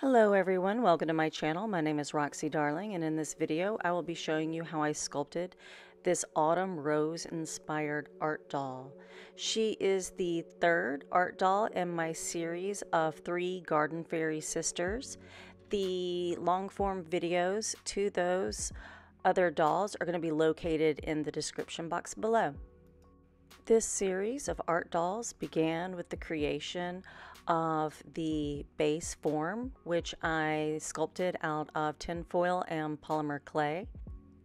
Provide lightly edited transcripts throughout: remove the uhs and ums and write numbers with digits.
Hello everyone, welcome to my channel. My name is Roxy Darling, and in this video I will be showing you how I sculpted this autumn rose inspired art doll. She is the third art doll in my series of 3 Garden Fairy Sisters. The long form videos to those other dolls are going to be located in the description box below. This series of art dolls began with the creation of the base form, which I sculpted out of tinfoil and polymer clay.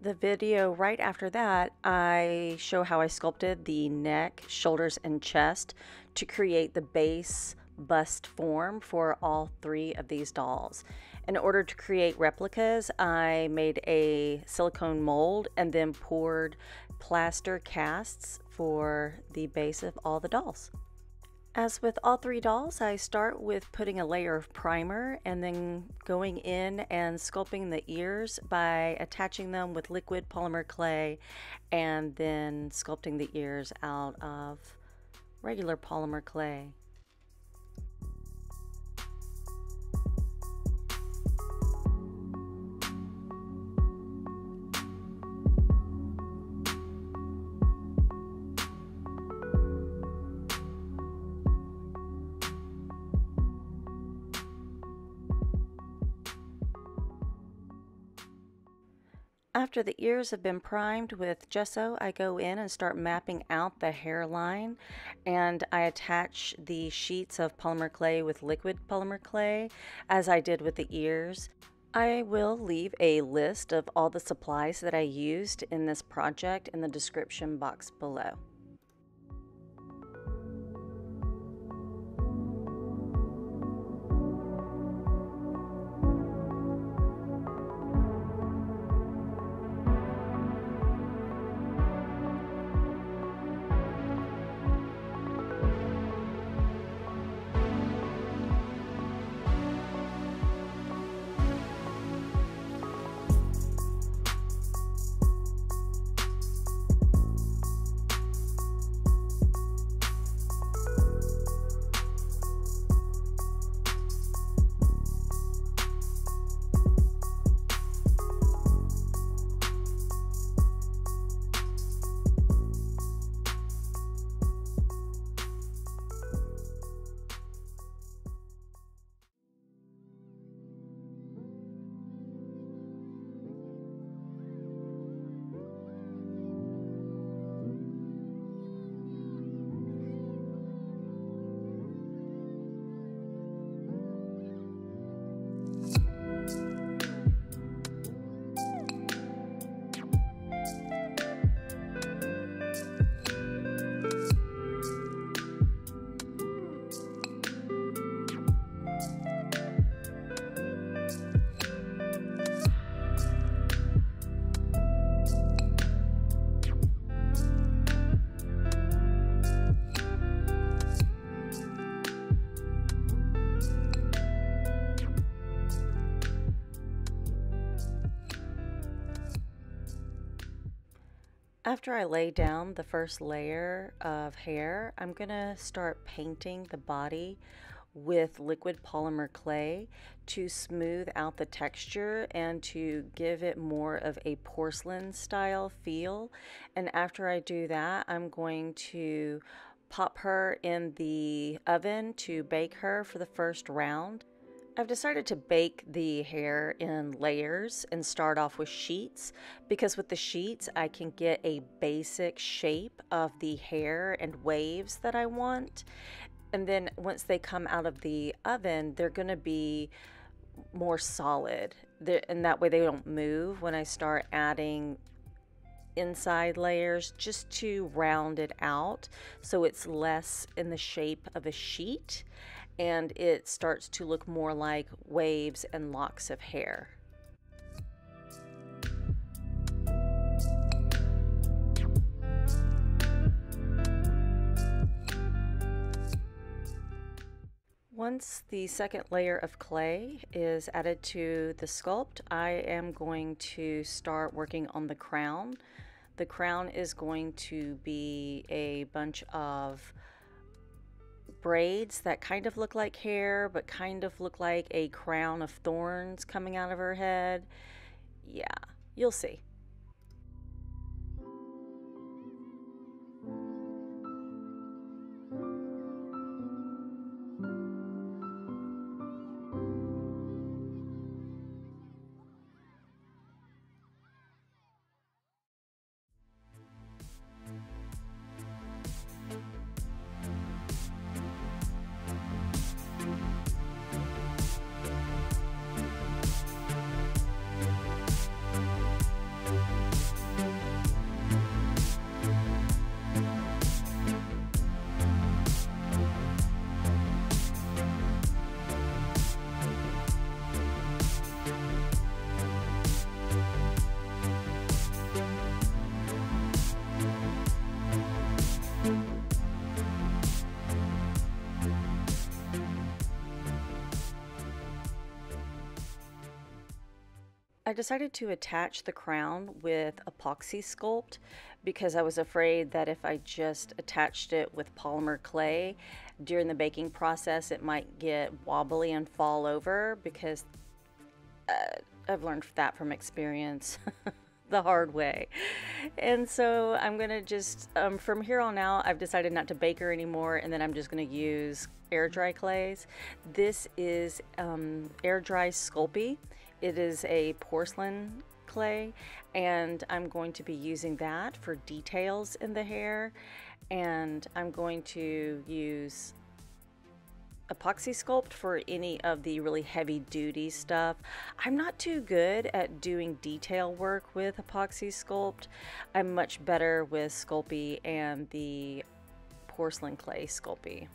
The video right after that, I show how I sculpted the neck, shoulders, and chest to create the base bust form for all 3 of these dolls. In order to create replicas, I made a silicone mold and then poured plaster casts for the base of all the dolls. As with all 3 dolls, I start with putting a layer of primer and then going in and sculpting the ears by attaching them with liquid polymer clay and then sculpting the ears out of regular polymer clay. After the ears have been primed with gesso, I go in and start mapping out the hairline, and I attach the sheets of polymer clay with liquid polymer clay as I did with the ears. I will leave a list of all the supplies that I used in this project in the description box below. After I lay down the first layer of hair, I'm gonna start painting the body with liquid polymer clay to smooth out the texture and to give it more of a porcelain style feel. And after I do that, I'm going to pop her in the oven to bake her for the first round. I've decided to bake the hair in layers and start off with sheets because with the sheets I can get a basic shape of the hair and waves that I want, and then once they come out of the oven they're going to be more solid, and that way they don't move when I start adding inside layers, just to round it out so it's less in the shape of a sheet and it starts to look more like waves and locks of hair. Once the second layer of clay is added to the sculpt, I am going to start working on the crown. The crown is going to be a bunch of braids that kind of look like hair, but kind of look like a crown of thorns coming out of her head. Yeah, you'll see. I decided to attach the crown with Apoxy Sculpt because I was afraid that if I just attached it with polymer clay during the baking process, it might get wobbly and fall over, because I've learned that from experience the hard way. And so I'm gonna just, from here on out, I've decided not to bake her anymore, and then I'm just gonna use air dry clays. This is air dry Sculpey. It is a porcelain clay, and I'm going to be using that for details in the hair. And I'm going to use Apoxy Sculpt for any of the really heavy duty stuff. I'm not too good at doing detail work with Apoxy Sculpt. I'm much better with Sculpey and the porcelain clay Sculpey.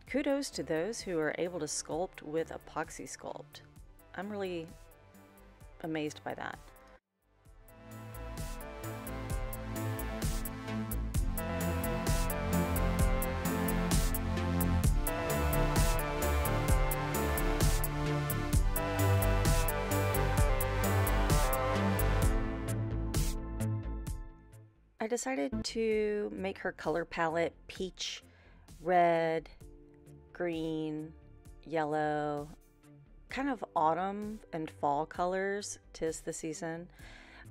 Kudos to those who are able to sculpt with Apoxy Sculpt. I'm really amazed by that. I decided to make her color palette peach, red, green, yellow, kind of autumn and fall colors. 'Tis the season.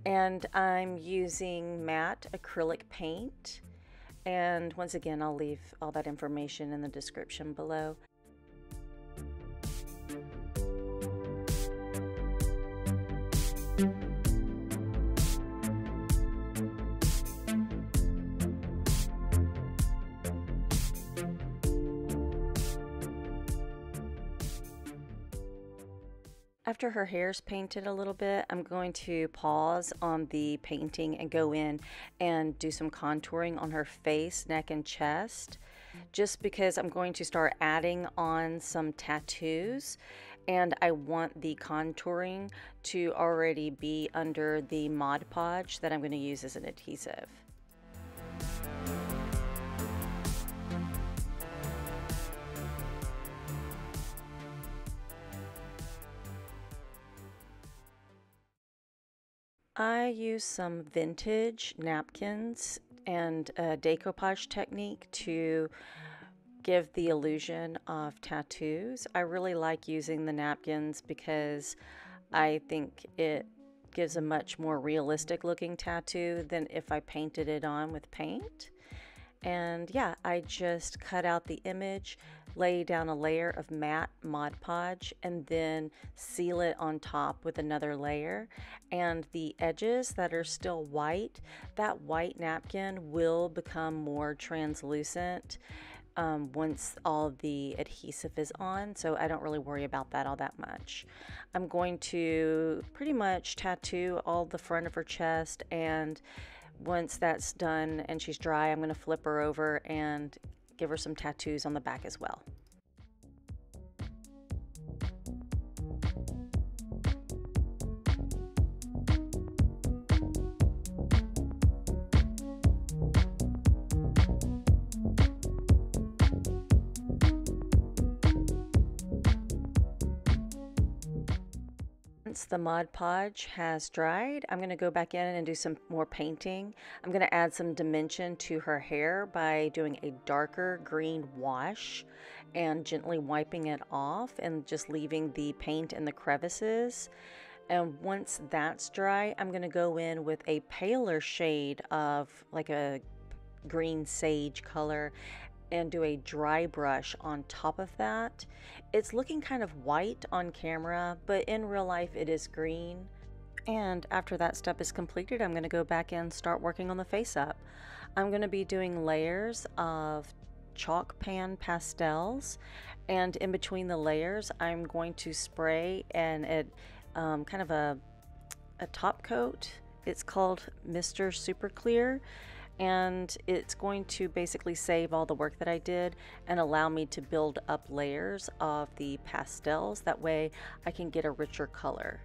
And I'm using matte acrylic paint. And once again, I'll leave all that information in the description below. After her hair's painted a little bit, I'm going to pause on the painting and go in and do some contouring on her face, neck, and chest, just because I'm going to start adding on some tattoos, and I want the contouring to already be under the Mod Podge that I'm going to use as an adhesive. I use some vintage napkins and a decoupage technique to give the illusion of tattoos. I really like using the napkins because I think it gives a much more realistic looking tattoo than if I painted it on with paint. And yeah, I just cut out the image, lay down a layer of matte Mod Podge, and then seal it on top with another layer. And the edges that are still white, that white napkin will become more translucent once all the adhesive is on, so I don't really worry about that all that much. I'm going to pretty much tattoo all the front of her chest, and once that's done and she's dry, I'm going to flip her over and give her some tattoos on the back as well. Once the Mod Podge has dried, I'm going to go back in and do some more painting. I'm going to add some dimension to her hair by doing a darker green wash and gently wiping it off and just leaving the paint in the crevices. And once that's dry, I'm going to go in with a paler shade of like a green sage color and do a dry brush on top of that. It's looking kind of white on camera, but in real life it is green. And after that step is completed, I'm going to go back and start working on the face up. I'm going to be doing layers of chalk pan pastels, and in between the layers I'm going to spray and kind of a top coat. It's called Mr. Super Clear, and it's going to basically save all the work that I did and allow me to build up layers of the pastels. That way I can get a richer color.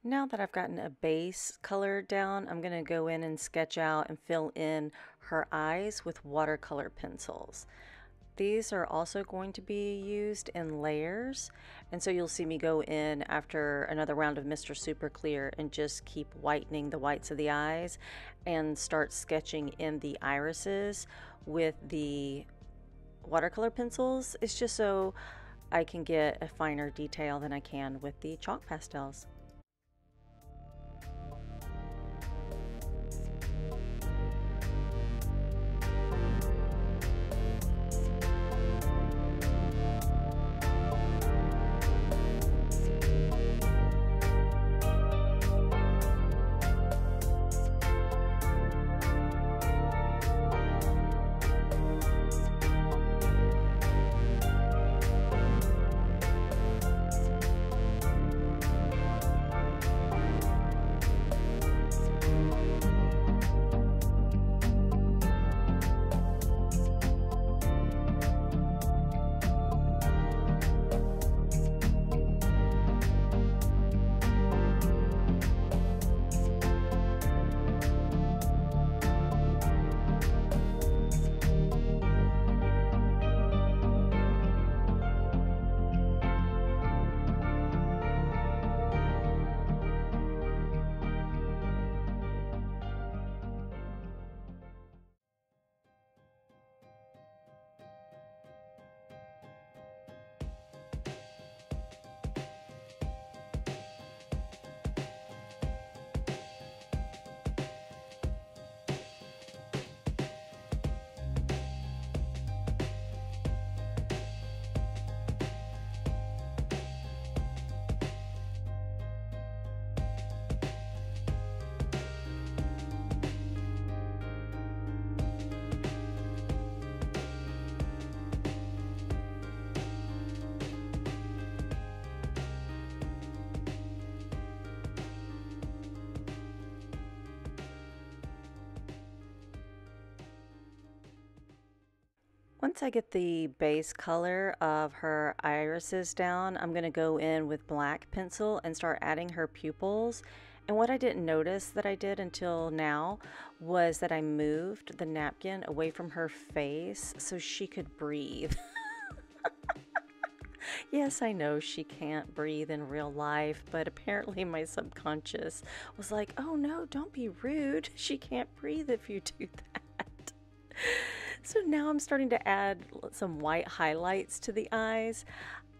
Now that I've gotten a base color down, I'm going to go in and sketch out and fill in her eyes with watercolor pencils. These are also going to be used in layers, and so you'll see me go in after another round of Mr. Super Clear and just keep whitening the whites of the eyes and start sketching in the irises with the watercolor pencils. It's just so I can get a finer detail than I can with the chalk pastels. Once I get the base color of her irises down, I'm going to go in with black pencil and start adding her pupils. And what I didn't notice that I did until now was that I moved the napkin away from her face so she could breathe. Yes, I know she can't breathe in real life, but apparently my subconscious was like, oh no, don't be rude. She can't breathe if you do that. So now I'm starting to add some white highlights to the eyes.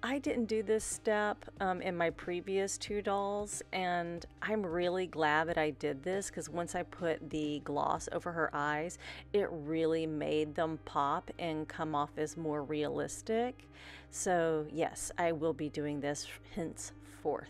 I didn't do this step in my previous two dolls, and I'm really glad that I did this because once I put the gloss over her eyes, it really made them pop and come off as more realistic. So yes, I will be doing this henceforth.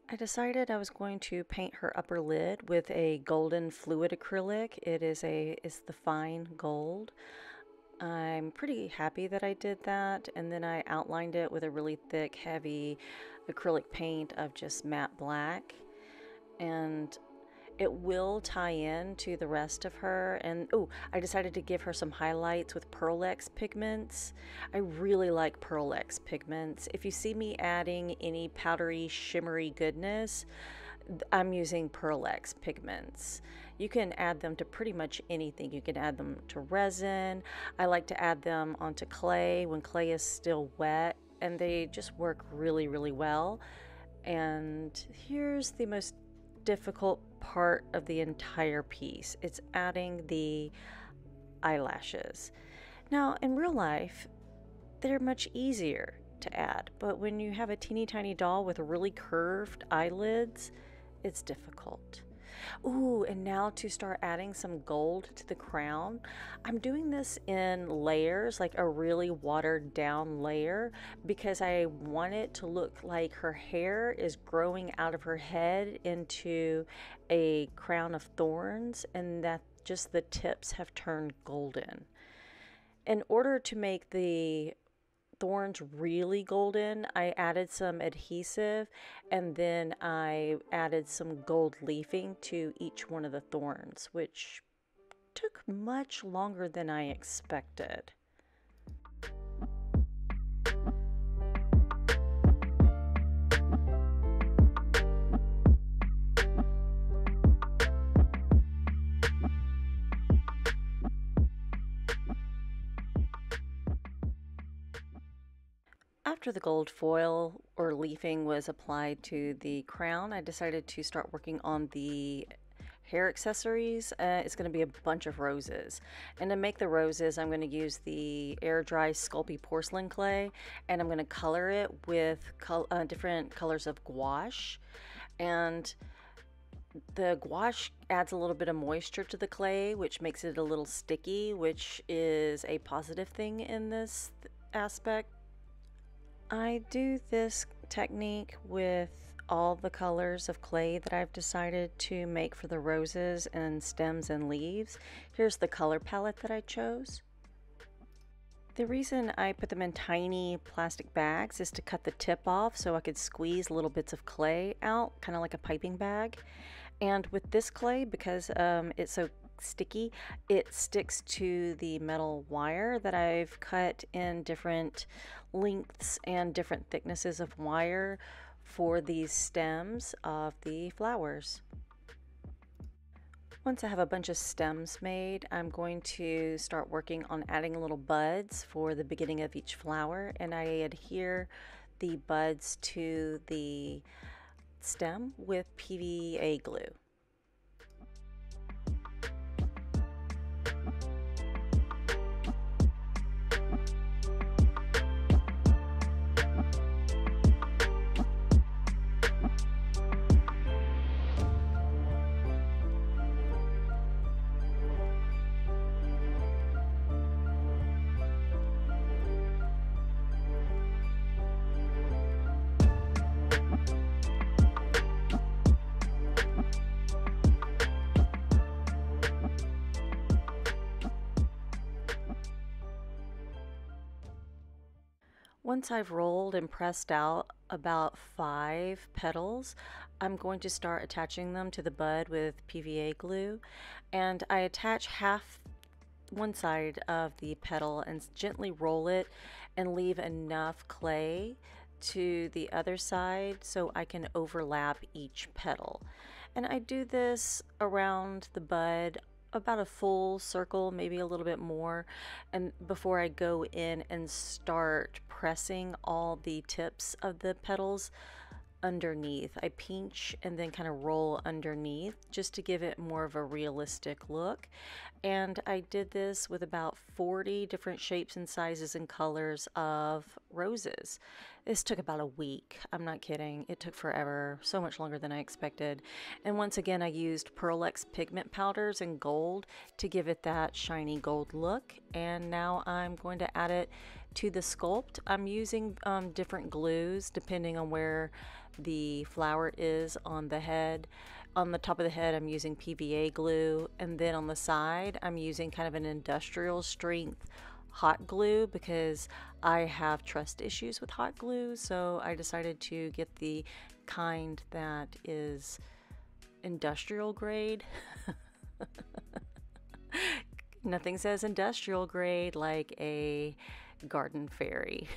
I decided I was going to paint her upper lid with a golden fluid acrylic. It's the fine gold. I'm pretty happy that I did that, and then I outlined it with a really thick, heavy acrylic paint of just matte black. And it will tie in to the rest of her. And oh, I decided to give her some highlights with Pearl-X pigments. I really like Pearl-X pigments. If you see me adding any powdery, shimmery goodness, I'm using Pearl-X pigments. You can add them to pretty much anything. You can add them to resin. I like to add them onto clay when clay is still wet, and they just work really, really well. And here's the most difficult part of the entire piece. It's adding the eyelashes. Now, in real life, they're much easier to add, but when you have a teeny tiny doll with really curved eyelids, it's difficult. Ooh, and now to start adding some gold to the crown. I'm doing this in layers, like a really watered down layer, because I want it to look like her hair is growing out of her head into a crown of thorns, and that just the tips have turned golden. In order to make the thorns really golden, I added some adhesive, and then I added some gold leafing to each one of the thorns, which took much longer than I expected. After the gold foil or leafing was applied to the crown, I decided to start working on the hair accessories. It's going to be a bunch of roses. And to make the roses, I'm going to use the air dry Sculpey porcelain clay, and I'm going to color it with different colors of gouache. And the gouache adds a little bit of moisture to the clay, which makes it a little sticky, which is a positive thing in this aspect. I do this technique with all the colors of clay that I've decided to make for the roses and stems and leaves. Here's the color palette that I chose. The reason I put them in tiny plastic bags is to cut the tip off so I could squeeze little bits of clay out, kind of like a piping bag. And with this clay, because it's so sticky, it sticks to the metal wire that I've cut in different lengths and different thicknesses of wire for these stems of the flowers. Once I have a bunch of stems made, I'm going to start working on adding little buds for the beginning of each flower, and I adhere the buds to the stem with PVA glue. Once I've rolled and pressed out about 5 petals, I'm going to start attaching them to the bud with PVA glue, and I attach half one side of the petal and gently roll it and leave enough clay to the other side so I can overlap each petal. And I do this around the bud about a full circle, maybe a little bit more, and before I go in and start pressing all the tips of the petals underneath. I pinch and then kind of roll underneath just to give it more of a realistic look. And I did this with about 40 different shapes and sizes and colors of roses. This took about a week. I'm not kidding. It took forever, so much longer than I expected. And once again, I used Pearl-X pigment powders in gold to give it that shiny gold look. And now I'm going to add it to the sculpt. I'm using different glues depending on where the flower is on the head. On the top of the head, I'm using PVA glue, and then on the side, I'm using kind of an industrial strength hot glue because I have trust issues with hot glue, so I decided to get the kind that is industrial grade. Nothing says industrial grade like a garden fairy.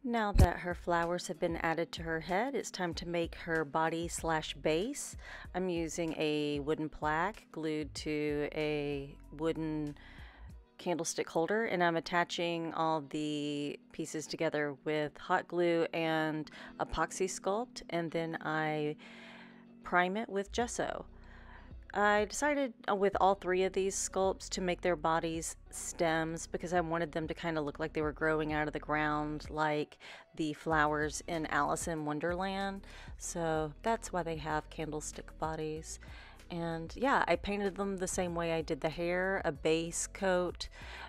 Now that her flowers have been added to her head, it's time to make her body slash base. I'm using a wooden plaque glued to a wooden candlestick holder, and I'm attaching all the pieces together with hot glue and Apoxy Sculpt, and then I prime it with Gesso. I decided with all 3 of these sculpts to make their bodies stems because I wanted them to kind of look like they were growing out of the ground like the flowers in Alice in Wonderland. So that's why they have candlestick bodies. And yeah, I painted them the same way I did the hair, a base coat,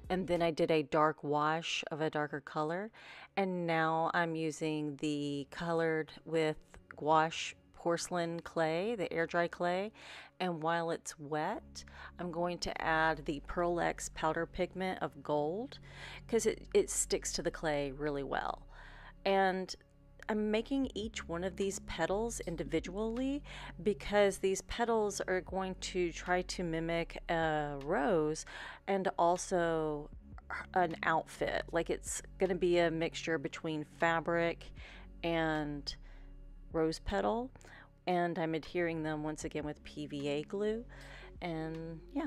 and then I did a dark wash of a darker color. And now I'm using the colored with gouache porcelain clay, the air dry clay, and while it's wet, I'm going to add the Pearl-X powder pigment of gold because it sticks to the clay really well. And I'm making each one of these petals individually because these petals are going to try to mimic a rose and also an outfit. Like it's going to be a mixture between fabric and rose petal, and I'm adhering them once again with PVA glue. And yeah.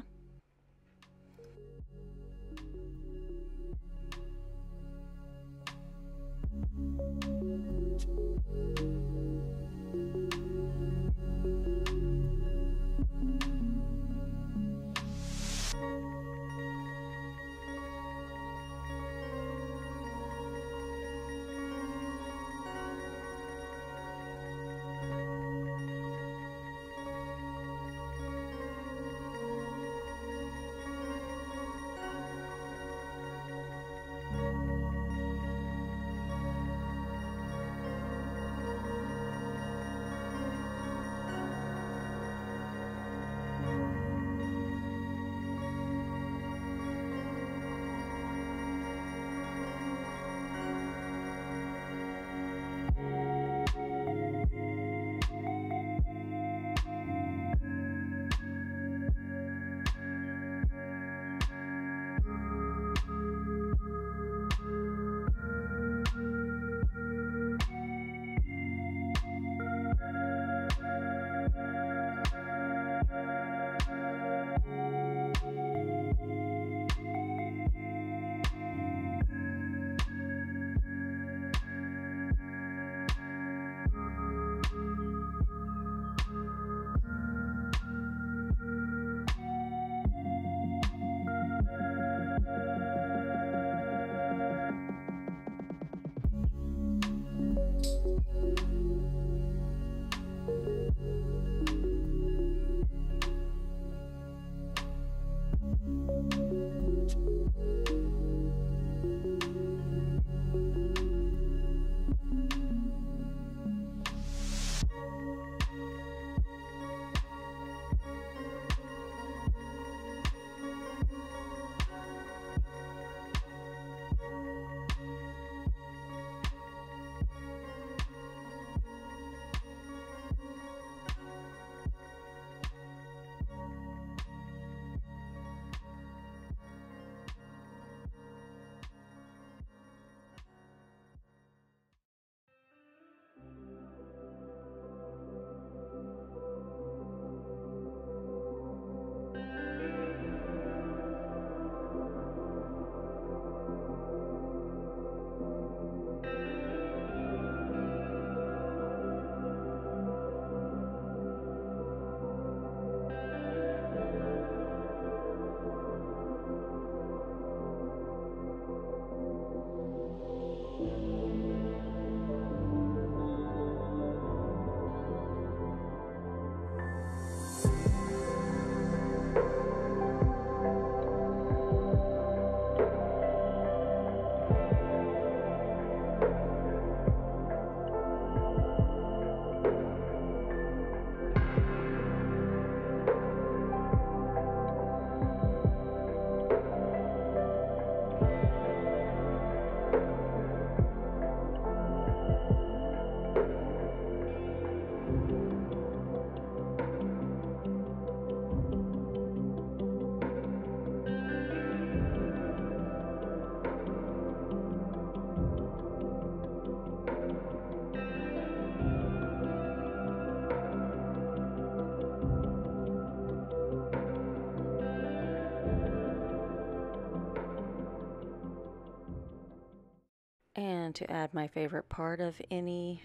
And to add my favorite part of any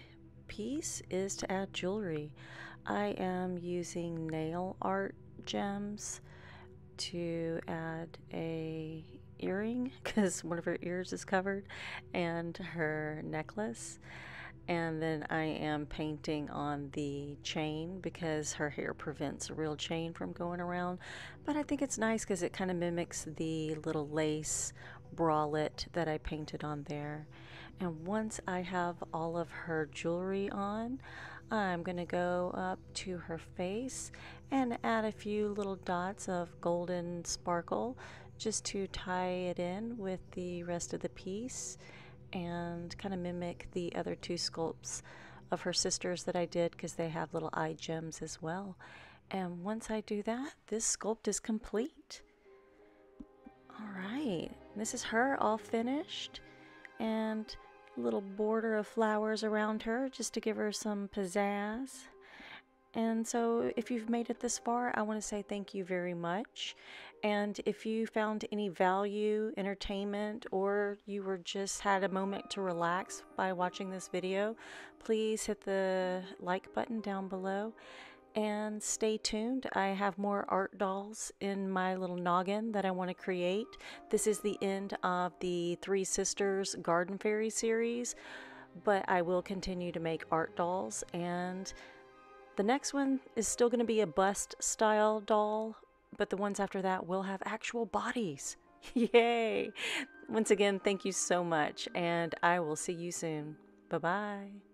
piece is to add jewelry. I am using nail art gems to add a earring because one of her ears is covered, and her necklace. And then I am painting on the chain because her hair prevents a real chain from going around. But I think it's nice because it kind of mimics the little lace bralette that I painted on there. And once I have all of her jewelry on, I'm going to go up to her face and add a few little dots of golden sparkle just to tie it in with the rest of the piece. and kind of mimic the other two sculpts of her sisters that I did, because they have little eye gems as well. And once I do that, this sculpt is complete. All right, this is her all finished, and a little border of flowers around her just to give her some pizzazz. And so if you've made it this far, I want to say thank you very much. And if you found any value, entertainment, or you were just had a moment to relax by watching this video, please hit the like button down below. And stay tuned. I have more art dolls in my little noggin that I want to create. This is the end of the Three Sisters Garden Fairy series, but I will continue to make art dolls, and the next one is still going to be a bust style doll, but the ones after that will have actual bodies. Yay! Once again, thank you so much, and I will see you soon. Bye-bye.